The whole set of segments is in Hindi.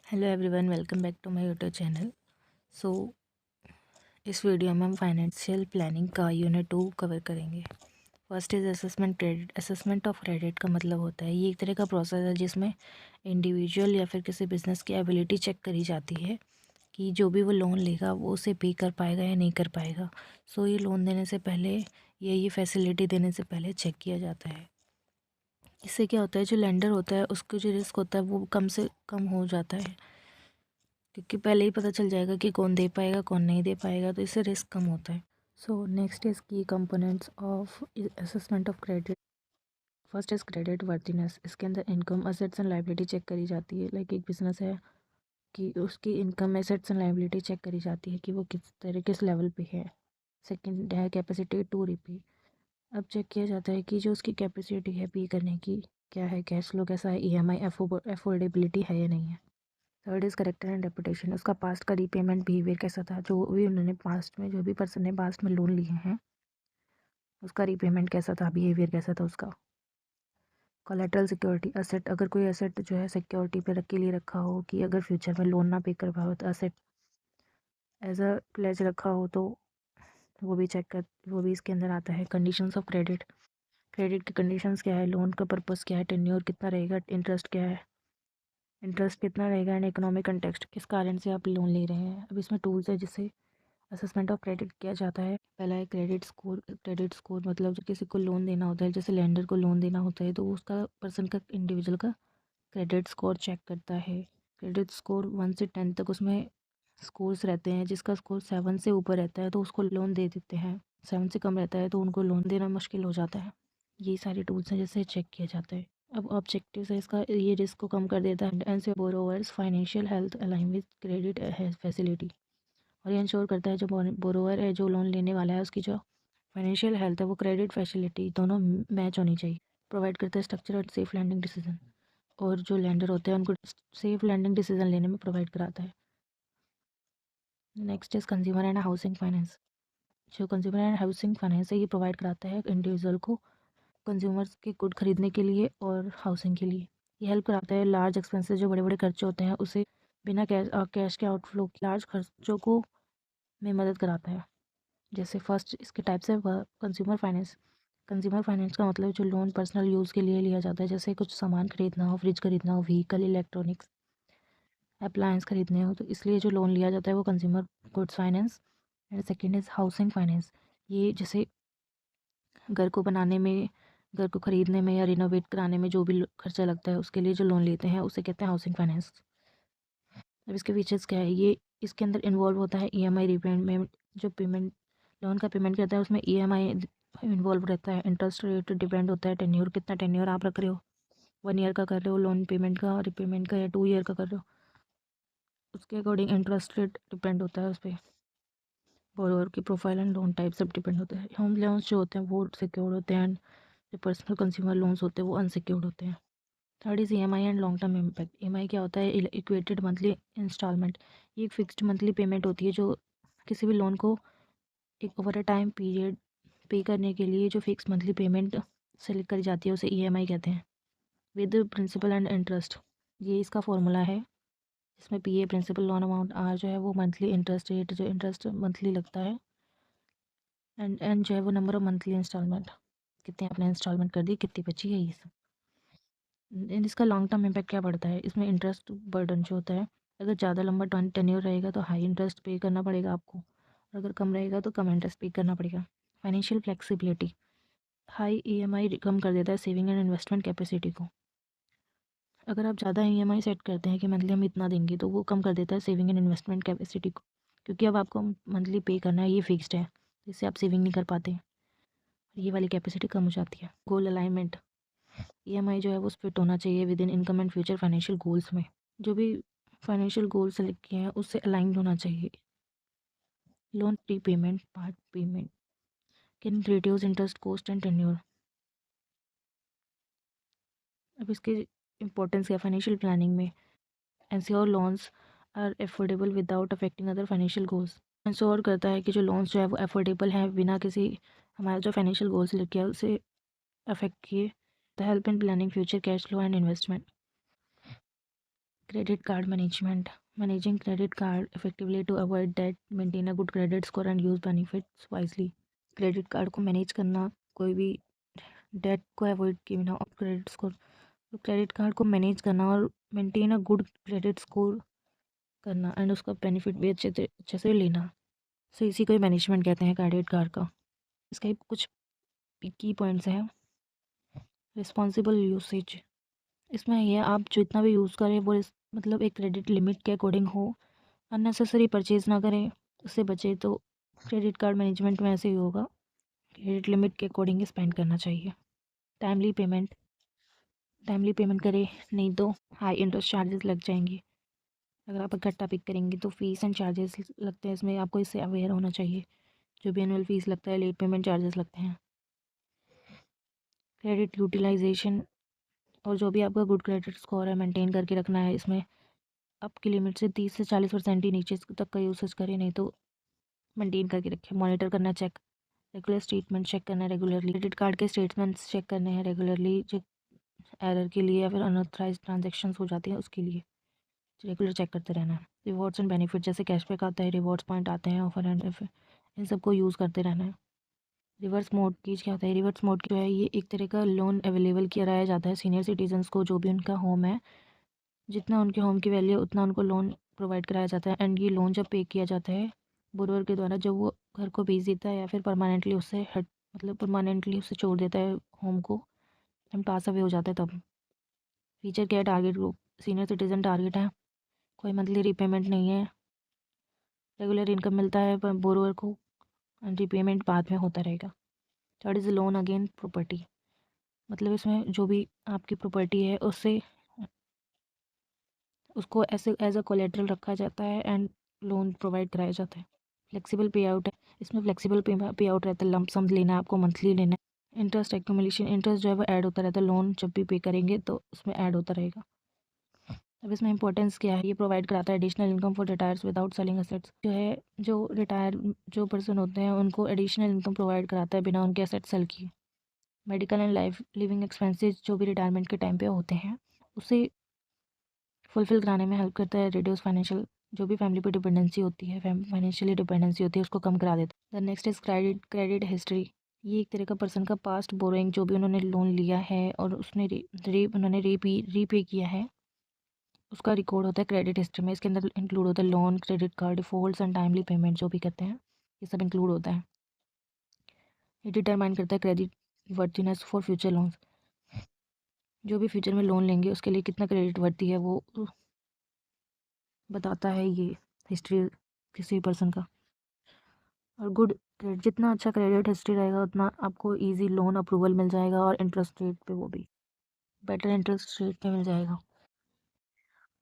Hello everyone, welcome back to my YouTube channel. So इस वीडियो में हम फाइनेंशियल प्लानिंग का यूनिट 2 कवर करेंगे। First is assessment credit. Assessment of credit का मतलब होता है ये एक तरह का प्रोसेस है जिसमें इंडिविजुअल या फिर किसी बिजनेस की एबिलिटी चेक करी जाती है कि जो भी वो लोन लेगा वो उसे पे कर पाएगा या नहीं कर पाएगा। सो ये लोन देने से पहले या ये फैसिलिटी देने से पहले चेक किया जाता है। इससे क्या होता है, जो लेंडर होता है उसको जो रिस्क होता है वो कम से कम हो जाता है, क्योंकि पहले ही पता चल जाएगा कि कौन दे पाएगा कौन नहीं दे पाएगा, तो इससे रिस्क कम होता है। So next is key components of assessment of credit. First is credit worthiness. इसके अंदर income, assets and liability check करी जाती है। लाइक एक बिजनेस है कि उसकी income, assets and liability check करी जाती है कि वो किस लेवल पे है। सेकंड है कैपेसिटी टू रिपे। अब चेक किया जाता है कि जो उसकी कैपेसिटी है पे करने की क्या है, कैश फ्लो कैसा है, ईएमआई अफोर्डेबिलिटी है या नहीं है। Third is character and reputation. उसका पास्ट का रीपेमेंट बिहेवियर कैसा था, जो भी उन्होंने पास्ट में, जो भी पर्सन ने पास्ट में लोन लिए हैं उसका रीपेमेंट कैसा था, बिहेवियर कैसा था उसका। Collateral security. असेट, अगर कोई असेट जो है सिक्योरिटी पे रख के लिए रखा हो कि अगर फ्यूचर में लोन ना पे कर पाओ तो असेट एज अ प्लेज रखा हो तो वो भी इसके अंदर आता है। Conditions of credit. क्रेडिट की कंडीशंस क्या है, लोन का पर्पस क्या है, टेन्योर कितना रहेगा, इंटरेस्ट क्या है, इंटरेस्ट कितना रहेगा, एंड इकोनॉमिक कंटेक्स्ट, किस कारण से आप लोन ले रहे हैं। अब इसमें टूल्स है जिससे असेसमेंट ऑफ क्रेडिट किया जाता है। पहला है क्रेडिट स्कोर। क्रेडिट स्कोर मतलब जब किसी को लोन देना होता है, जैसे लेंडर को लोन देना होता है, तो उसका पर्सन का, इंडिविजुअल का क्रेडिट स्कोर चेक करता है। क्रेडिट स्कोर 1 से 10 तक उसमें स्कोर्स रहते हैं। जिसका स्कोर 7 से ऊपर रहता है तो उसको लोन दे देते हैं, 7 से कम रहता है तो उनको लोन देना मुश्किल हो जाता है। ये सारे टूल्स हैं जिससे चेक किया जाता है। अब ऑब्जेक्टिव है इसका, ये रिस्क को कम कर देता है एंड से borrowers financial health align with credit facility. और ये इंश्योर करता है जो बोरोवर है, जो लोन लेने वाला है, उसकी जो फाइनेंशियल हेल्थ है वो क्रेडिट फैसिलिटी दोनों मैच होनी चाहिए। प्रोवाइड करता है स्ट्रक्चर और सेफ लैंडिंग डिसीजन, और जो लेंडर होते हैं उनको सेफ लैंडिंग डिसीजन लेने में प्रोवाइड कराता है। Next is consumer and housing finance. जो कंज्यूमर एंड हाउसिंग फाइनेंस है ये प्रोवाइड कराता है इंडिविजुअल को कंज्यूमर्स के गुड खरीदने के लिए और हाउसिंग के लिए। ये हेल्प कराता है लार्ज एक्सपेंसेस, जो बड़े बड़े खर्चे होते हैं उसे बिना कैश के आउटफ्लो लार्ज खर्चों को में मदद कराता है। जैसे फर्स्ट इसके टाइप्स है कंज्यूमर फाइनेंस। कंज्यूमर फाइनेंस का मतलब जो लोन पर्सनल यूज़ के लिए लिया जाता है, जैसे कुछ सामान खरीदना हो, फ्रिज खरीदना हो, व्हीकल, इलेक्ट्रॉनिक्स, अप्लायंस खरीदने हो, तो इसलिए जो लोन लिया जाता है वो consumer goods finance. And second is housing finance. ये जैसे घर को बनाने में, घर को खरीदने में या रिनोवेट कराने में जो भी खर्चा लगता है उसके लिए जो लोन लेते हैं उसे कहते हैं हाउसिंग फाइनेंस। अब इसके फीचर्स क्या है, ये इसके अंदर इन्वॉल्व होता है ईएमआई रीपेमेंट। जो पेमेंट लोन का पेमेंट करता है उसमें ईएमआई इन्वॉल्व रहता है। इंटरेस्ट रेट डिपेंड होता है, टेन्योर कितना टेन्योर आप रख रहे हो, 1 ईयर का कर रहे हो लोन पेमेंट का, रिपेमेंट का, या 2 ईयर का कर रहे हो, उसके अकॉर्डिंग इंटरेस्ट रेट डिपेंड होता है उस पर। बोरोवर की प्रोफाइल एंड लोन टाइप सब डिपेंड होता है। होम लोन्स जो होते हैं वो सिक्योर्ड होते हैं, एंड जो पर्सनल कंज्यूमर लोन्स होते हैं वो अनसिक्योर्ड होते हैं। Third is EMI and long term impact. EMI क्या होता है, इक्वेटेड मंथली इंस्टॉलमेंट। ये एक फिक्स्ड मंथली पेमेंट होती है जो किसी भी लोन को एक ओवर अ टाइम पीरियड पे करने के लिए जो फिक्स मंथली पेमेंट सेलेक्ट करी जाती है उसे ईएमआई कहते हैं, विद प्रिंसिपल एंड इंटरेस्ट। ये इसका फॉर्मूला है जिसमें P a principal, loan amount, R जो है वो मंथली इंटरेस्ट रेट, जो इंटरेस्ट मंथली लगता है, एंड जो है वो नंबर ऑफ मंथली इंस्टॉलमेंट, कितने आपने इंस्टॉलमेंट कर दी, कितनी बची है, ये सब। इसका लॉन्ग टर्म इम्पैक्ट क्या पड़ता है, इसमें इंटरेस्ट बर्डन जो होता है, अगर ज़्यादा लंबा टेन्योर रहेगा तो हाई इंटरेस्ट पे करना पड़ेगा आपको, और अगर कम रहेगा तो कम इंटरेस्ट पे करना पड़ेगा। Financial flexibility. हाई ईएमआई कम कर देता है सेविंग एंड इन्वेस्टमेंट कैपेसिटी को। अगर आप ज़्यादा ईएमआई सेट करते हैं कि मंथली हम इतना देंगे, तो वो कम कर देता है सेविंग एंड इन्वेस्टमेंट कैपेसिटी को, क्योंकि अब आपको मंथली पे करना है, ये फिक्स्ड है, इससे आप सेविंग नहीं कर पाते, ये वाली कैपेसिटी कम हो जाती है। गोल अलाइनमेंट। ईएमआई जो है वो फिट होना चाहिए with in income and future financial goals में। जो भी फाइनेंशियल गोल्स सेलेक्ट किए हैं उससे अलाइन होना चाहिए। Loan prepayment, part payment can reduce interest cost and tenure. अब इसकी इंपॉर्टेंस है फाइनेंशियल प्लानिंग में। Ensure loans are affordable without affecting other financial goals. Ensure करता है कि जो लोन्स जो है वो एफोर्डेबल हैं बिना किसी हमारा जो फाइनेंशियल गोल्स सेलेक्ट किया उसे अफेक्ट किए। The help in planning future cash flow and investment. Credit card management, managing credit card effectively to avoid debt, maintain a good credit score and use benefits wisely. Credit card को मैनेज करना, कोई भी डेट को अवॉइड किए बिना, और क्रेडिट स्कोर, तो क्रेडिट कार्ड को मैनेज करना और maintain a good credit score करना एंड उसका बेनिफिट भी अच्छे से लेना, सो इसी को मैनेजमेंट कहते हैं क्रेडिट कार्ड का। इसका कुछ की पॉइंट्स हैं। रिस्पॉन्सिबल यूसेज, इसमें यह आप जितना भी यूज़ करें वो मतलब एक क्रेडिट लिमिट के अकॉर्डिंग हो, अननेसेसरी परचेज ना करें, उससे बचे। तो क्रेडिट कार्ड मैनेजमेंट में ऐसे ही होगा, क्रेडिट लिमिट के अकॉर्डिंग स्पेंड करना चाहिए। टाइमली पेमेंट, टाइमली पेमेंट करें, नहीं तो हाई इंटरेस्ट चार्जेस लग जाएंगे। अगर आप इकट्ठा पिक करेंगे तो फीस एंड चार्जेस लगते हैं, इसमें आपको इससे अवेयर होना चाहिए। जो भी एनुअल फीस लगता है, लेट पेमेंट चार्जेस लगते हैं। क्रेडिट यूटिलाइजेशन, और जो भी आपका गुड क्रेडिट स्कोर है मेंटेन करके रखना है। इसमें आपकी लिमिट से 30 से 40% ही नीचे तक का यूसेज करें, नहीं तो मेंटेन करके रखें। मॉनिटर करना, चेक, रेगुलर स्टेटमेंट चेक करना है रेगुलरली। क्रेडिट कार्ड के स्टेटमेंट्स चेक करने हैं रेगुलरली, जो एरर के लिए या फिर अनऑथराइज ट्रांजेक्शन हो जाती है उसके लिए रेगुलर चेक करते रहना है। रिवॉर्ड्स एंड बेनिफिट, जैसे कैशबैक आता है, रिवॉर्ड्स पॉइंट आते हैं, ऑफर एंड इन सबको यूज़ करते रहना है। रिवर्स मोर्टगेज क्या होता है? रिवर्स मोर्टगेज जो है, ये एक तरह का लोन अवेलेबल कराया जाता है सीनियर सिटीजन्स को, जो भी उनका होम है, जितना उनके होम की वैल्यू है उतना उनको लोन प्रोवाइड कराया जाता है। एंड ये लोन जब पे किया जाता है बोरोवर के द्वारा, जब वो घर को बेच देता है या फिर परमानेंटली उससे हट, मतलब परमानेंटली उससे छोड़ देता है होम को, एंड पास अवे हो जाता है तब। फीचर क्या है? Target group, senior citizen target है, कोई मंथली रिपेमेंट नहीं है, रेगुलर इनकम मिलता है बोरोवर को, एंड रिपेमेंट बाद में होता रहेगा। Third is loan again property, मतलब इसमें जो भी आपकी प्रॉपर्टी है उससे उसको ऐसे एज अ कोलेट्रल रखा जाता है एंड लोन प्रोवाइड कराया जाता है। फ्लेक्सिबल पे आउट है, इसमें फ्लेक्सिबल पे आउट रहता है, लंप सम लेना है आपको, मंथली लेना है। इंटरेस्ट एक्यूमुलेशन, इंटरेस्ट जो है वो ऐड होता रहता है, लोन जब भी पे करेंगे तो उसमें ऐड होता रहेगा। अब इसमें इंपॉर्टेंस क्या है? ये प्रोवाइड कराता है additional income for retires without selling assets, जो है जो रिटायर जो पर्सन होते हैं उनको एडिशनल इनकम प्रोवाइड कराता है बिना उनके एसेट सेल किए। Medical and life living expenses जो भी रिटायरमेंट के टाइम पे होते हैं उसे फुलफिल कराने में हेल्प करता है। रिड्यूस फाइनेंशियल, जो भी फैमिली पे डिपेंडेंसी होती है, फाइनेंशियली डिपेंडेंसी होती है, उसको कम करा देता है। The next is credit history, ये एक तरह का पर्सन का पास्ट बोरोइंग, जो भी उन्होंने लोन लिया है और उसने उन्होंने रीपे किया है, उसका रिकॉर्ड होता है क्रेडिट हिस्ट्री में। इसके अंदर इंक्लूड होता है loan, credit card defaults and timely payment, जो भी करते हैं ये सब इंक्लूड होता है। ये डिटरमाइन करता है क्रेडिट वर्थिनेस फॉर फ्यूचर लोन्स, जो भी फ्यूचर में लोन लेंगे उसके लिए कितना क्रेडिट वर्ती है वो बताता है ये हिस्ट्री किसी पर्सन का। और गुड क्रेडिट, जितना अच्छा क्रेडिट हिस्ट्री रहेगा उतना आपको इजी लोन अप्रूवल मिल जाएगा, और इंटरेस्ट रेट पे वो भी बेटर इंटरेस्ट रेट पे मिल जाएगा।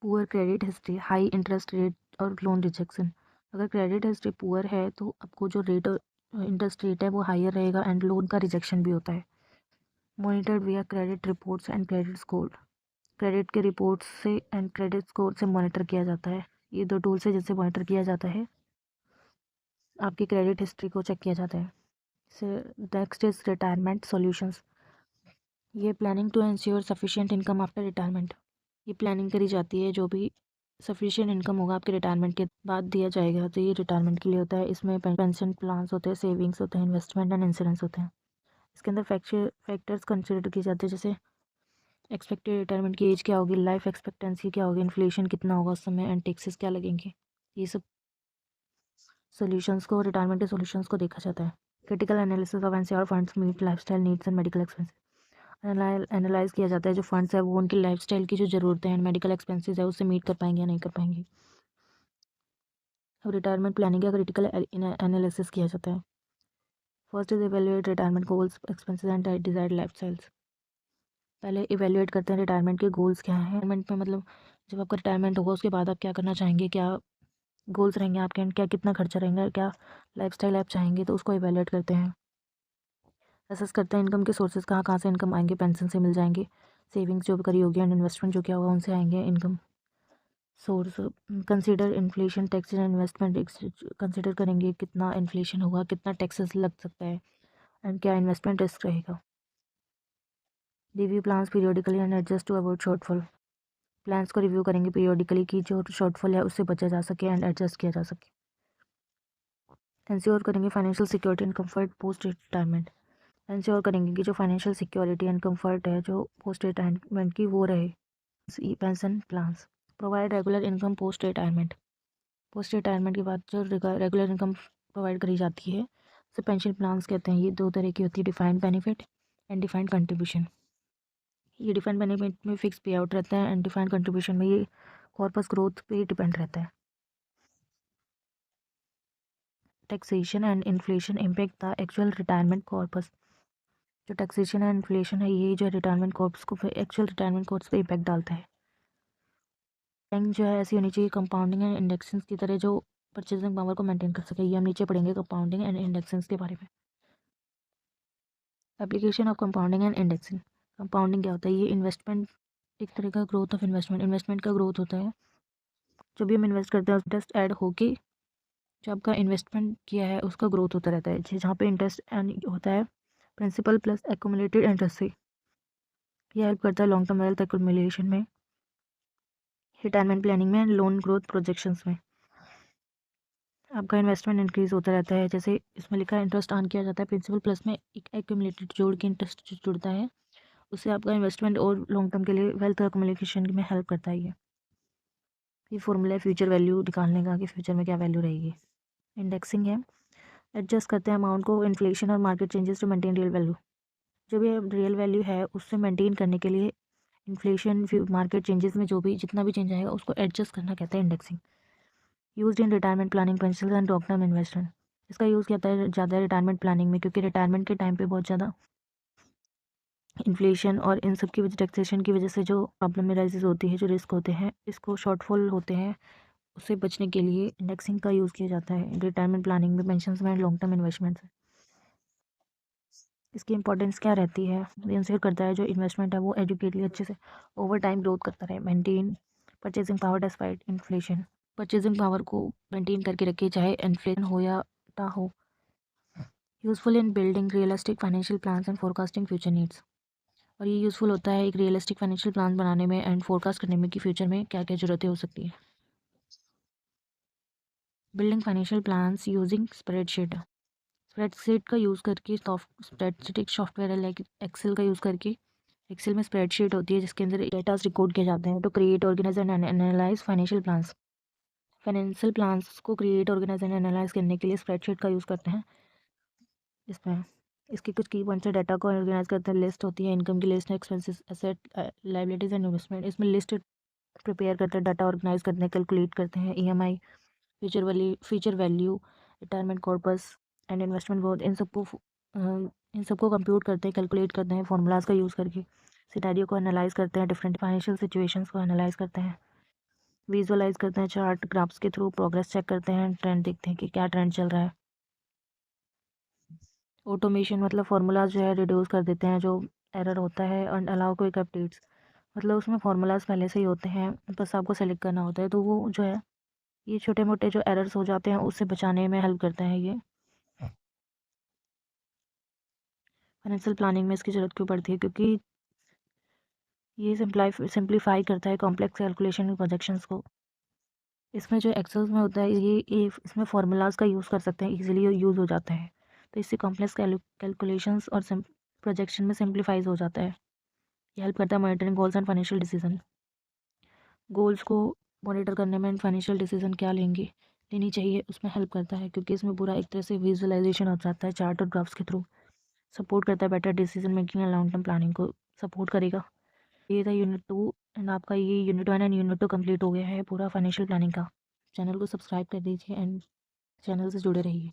Poor credit history, high interest rate और लोन रिजेक्शन, अगर क्रेडिट हिस्ट्री पुअर है तो आपको जो रेट इंटरेस्ट रेट है वो हायर रहेगा एंड लोन का रिजेक्शन भी होता है। मॉनिटर्ड विया credit reports and credit score, credit के रिपोर्ट्स से एंड क्रेडिट स्कोर से मॉनिटर किया जाता है। ये दो टूल्स है जिससे मॉनिटर किया जाता है, आपकी क्रेडिट हिस्ट्री को चेक किया जाता है। नेक्स्ट इज रिटायरमेंट सॉल्यूशंस, ये planning to ensure sufficient income after retirement, ये प्लानिंग करी जाती है, जो भी सफिशिएंट इनकम होगा आपके रिटायरमेंट के बाद दिया जाएगा, तो ये रिटायरमेंट के लिए होता है। इसमें पेंशन प्लान्स होते हैं, सेविंग्स होते हैं, इन्वेस्टमेंट एंड इंश्योरेंस होते हैं। इसके अंदर फैक्टर्स कंसिडर किए जाते हैं, जैसे एक्सपेक्टेड रिटायरमेंट की एज क्या होगी, लाइफ एक्सपेक्टेंसी क्या होगी, इन्फ्लेशन कितना होगा उस समय, एंड टैक्सेस क्या लगेंगे, ये सब सोल्यूशंस को, रिटायरमेंट के सोल्यूशंस को देखा जाता है। Critical analysis of NCR funds meet lifestyle needs and medical expenses, analyze किया जाता है जो फंड्स है वो उनकी लाइफस्टाइल की जो ज़रूरतें हैं, मेडिकल एक्सपेंसेस है, उससे मीट कर पाएंगे या नहीं कर पाएंगे। अब रिटायरमेंट प्लानिंग का क्रिटिकल एनालिसिस किया जाता है। First is evaluate retirement goals, expenses and desired lifestyles, पहले इवेल्युएट करते हैं रिटायरमेंट के गोल्स क्या हैं। रिटायरमेंट में मतलब जब आपका रिटायरमेंट होगा उसके बाद आप क्या करना चाहेंगे, क्या गोल्स रहेंगे आपके, क्या कितना खर्चा रहेगा, क्या लाइफस्टाइल आप चाहेंगे, तो उसको इवेल्युएट करते हैं। असेस करते हैं इनकम के सोर्सेज, कहाँ कहाँ से इनकम आएंगे, पेंशन से मिल जाएंगे, सेविंग्स जो भी करी होगी एंड इन्वेस्टमेंट जो क्या होगा उनसे आएंगे income source. Consider inflation taxes and investment, consider करेंगे कितना इन्फ्लेशन होगा, कितना टैक्सेस लग सकता है, एंड क्या इन्वेस्टमेंट रिस्क रहेगा। Review plans periodically and adjust to avoid shortfall, plans को रिव्यू करेंगे पीरियडिकली कि जो शॉर्टफॉल है उससे बचा जा सके एंड एडजस्ट किया जा सके। इंश्योर करेंगे financial security and comfort post retirement. Ensure करेंगे कि जो फाइनेंशियल सिक्योरिटी एंड कंफर्ट है जो पोस्ट रिटायरमेंट की वो रहे। Pension plans provide regular income post retirement. Post retirement के बाद जो रेगुलर इनकम प्रोवाइड करी जाती है उसे पेंशन प्लान्स कहते हैं। ये दो तरह की होती है, defined benefit and defined contribution. ये डिफाइंड बेनिफिट में फिक्स पे आउट रहता है एंड डिफाइंड कंट्रीब्यूशन में ये कॉर्पस ग्रोथ पे डिपेंड रहता है। Taxation and inflation impact the actual retirement corpus. जो टैक्सेशन एंड इन्फ्लेशन है ये जो रिटायरमेंट कॉर्पस को एक्चुअल रिटायरमेंट कॉर्पस पे इम्पैक्ट डालता है। बैंक जो है ऐसी होनी चाहिए कंपाउंडिंग एंड इंडेक्सेस की तरह जो परचेजिंग पावर को मेंटेन कर सके। ये हम नीचे पढ़ेंगे कंपाउंडिंग एंड इंडेक्सेस के बारे में। Application of compounding and indexing. Compounding क्या होता है? ये इन्वेस्टमेंट एक तरह का ग्रोथ ऑफ इन्वेस्टमेंट। इन्वेस्टमेंट का ग्रोथ होता है जो भी हम इन्वेस्ट करते हैं इंटरेस्ट ऐड होके जो आपका इन्वेस्टमेंट किया है उसका ग्रोथ होता रहता है। जहाँ पे इंटरेस्ट होता है प्रिंसिपल प्लस एक्यूमुलेटेड इंटरेस्ट से। ये हेल्प करता है लॉन्ग टर्म वेल्थ एक्यूमुलेशन में, रिटायरमेंट प्लानिंग में एंड लोन ग्रोथ प्रोजेक्शंस में। आपका इन्वेस्टमेंट इंक्रीज होता रहता है। जैसे इसमें लिखा है इंटरेस्ट अर्न किया जाता है प्रिंसिपल प्लस में एक एक्यूमुलेटेड जोड़ के इंटरेस्ट जो जुड़ता है उससे आपका इन्वेस्टमेंट और लॉन्ग टर्म के लिए वेल्थ एक्यूमुलेशन में हेल्प करता है। ये फॉर्मूला है फ्यूचर वैल्यू निकालने का कि फ्यूचर में क्या वैल्यू रहेगी। इंडेक्सिंग है एडजस्ट करते हैं अमाउंट को इन्फ्लेशन और market changes to maintain real value. जो भी रियल वैल्यू है उससे मेंटेन करने के लिए इन्फ्लेशन मार्केट चेंजेस में जो भी जितना भी चेंज आएगा उसको एडजस्ट करना कहते हैं indexing. Used in retirement planning pension and long term investment. इसका यूज़ किया जाता है ज़्यादा रिटायरमेंट प्लानिंग में क्योंकि रिटायरमेंट के टाइम पे बहुत ज़्यादा इन्फ्लेशन और इन सब की वजह टैक्सेशन की वजह से जो प्रॉब्लम राइजेस होती है, जो रिस्क होते हैं, इसको शॉर्टफॉल होते हैं, उससे बचने के लिए इंडेक्सिंग का यूज़ किया जाता है रिटायरमेंट प्लानिंग में, पेंशन में, लॉन्ग टर्म इन्वेस्टमेंट में। इसकी इंपॉर्टेंस क्या रहती है? इंश्योर करता है जो इन्वेस्टमेंट है वो एजुकेटली अच्छे से ओवर टाइम ग्रोथ करता रहे। Maintain purchasing power despite inflation. Purchasing power को मेंटेन करके रखे चाहे इन्फ्लेशन हो या ना हो। Useful in building realistic financial plans and forecasting future needs. और ये यूज़फुल होता है एक रियलिस्टिक फाइनेंशियल प्लान बनाने में एंड फोरकास्ट करने में कि फ्यूचर में क्या क्या ज़रूरतें हो सकती है। Building financial plans using spreadsheet. Spreadsheet का यूज़ करके स्प्रेडशीट सॉफ्टवेयर है लाइक एक्सेल का यूज़ करके। एक्सेल में स्प्रेडशीट होती है जिसके अंदर डेटा रिकॉर्ड किए जाते हैं to create organize and analyze financial plans. Financial plans को क्रिएट ऑर्गेनाइज एंड एनालाइज करने के लिए स्प्रेडशीट का यूज़ करते हैं। इसमें इसके कुछ की पॉइंट्स डाटा को ऑर्गेनाइज करते हैं। लिस्ट होती है, इनकम की list, expenses, asset, liabilities and investment. इसमें लिस्ट प्रिपेयर करते हैं, डाटा ऑर्गेनाइज करते हैं, कैलकुलेट करते हैं EMI, future value, retirement corpus and investment growth. इन सबको कंप्यूट करते हैं, कैलकुलेट करते हैं फॉर्मूलाज का यूज़ करके। सिनेरियो को एनालाइज करते हैं, डिफरेंट फाइनेंशियल सिचुएशंस को एनालाइज करते हैं, विजुअलाइज करते हैं चार्ट ग्राफ्स के थ्रू, प्रोग्रेस चेक करते हैं, ट्रेंड देखते हैं कि क्या ट्रेंड चल रहा है। ऑटोमेशन मतलब फार्मूलाज जो है रिड्यूस कर देते हैं जो एरर होता है एंड अलाउ क्विक अपडेट्स। मतलब उसमें फार्मूलाज पहले से ही होते हैं, बस आपको सेलेक्ट करना होता है, तो वो जो है ये छोटे मोटे जो एरर्स हो जाते हैं उससे बचाने में हेल्प करता है। ये फाइनेंशियल प्लानिंग में इसकी ज़रूरत क्यों पड़ती है? क्योंकि ये सिंप्लीफाई करता है कॉम्प्लेक्स कैलकुलेशन प्रोजेक्शंस को। इसमें जो एक्सेल्स में होता है ये इसमें फार्मूलाज का यूज़ कर सकते हैं, इजीली यूज़ हो जाता है, तो इससे कॉम्प्लेक्स कैलकुलेशंस और प्रोजेक्शन में सिंप्लीफाइज हो जाता है। ये हेल्प करता है monitoring goals and financial decision. Goals को मॉनिटर करने में फाइनेंशियल डिसीजन क्या लेनी चाहिए उसमें हेल्प करता है क्योंकि इसमें पूरा एक तरह से विजुअलाइजेशन हो जाता है चार्ट और ग्राफ्स के थ्रू। सपोर्ट करता है better decision making and long term planning को सपोर्ट करेगा। ये था यूनिट 2 एंड आपका ये यूनिट 1 एंड यूनिट 2 कंप्लीट हो गया है पूरा फाइनेंशियल प्लानिंग का। चैनल को सब्सक्राइब कर दीजिए एंड चैनल से जुड़े रहिए।